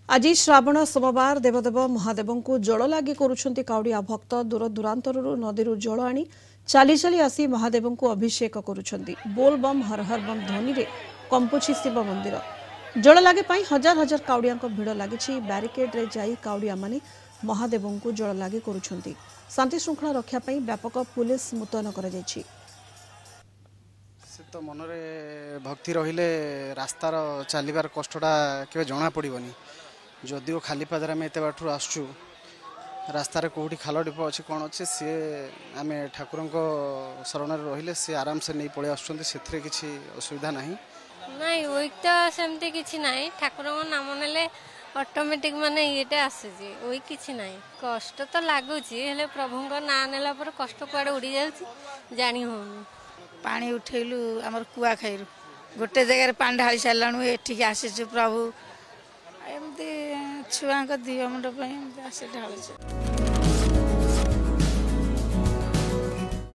आज श्रावण सोमवार देवदेव महादेव को जल लगी करुछंती काउडिया भक्त दूर दूरांतरु नदी जल आनी चली चली आसी महादेव को अभिषेक करुछंती। बोल बम हर हर बम ध्वनि रे कंपुछि शिव मंदिर। जल लगे पाई हजार हजार काउडिया भिड़ लगी। बैरिकेड रे जाई काउडिया माने महादेव को जल लगी करुछंती। शांति श्रृंखला रक्षा पाई व्यापक पुलिस मुतयन करा जायछि। तो मनरे भक्ति रहिले रास्तार चलबार कष्टा के जना पड़ोनी। जदिव खाली पादर आम एत बाटू आसचु रास्तार कौटी खाल ढीप अच्छे कौन अच्छे सी आम ठाकुर शरण रहिले सी आराम से नहीं पड़े आसुँच से किसी असुविधा ना नहीं ओइक तो सेमती किछि नाही। ठाकुर नाम नेले ऑटोमेटिक माने येटा आसे ओइ किछि नाही। कष्ट तो लागुची हेले प्रभुंक ना नेला पर कष्ट कुआडे उड़ी जाउची जानी होनी। पानी उठेलु आमर कुआ खाइरु गोटे जगह पानी ढाली साराणु एठिक आसीचु प्रभु एमती छुआ दिह मुंड आसे ढालुଛୁ।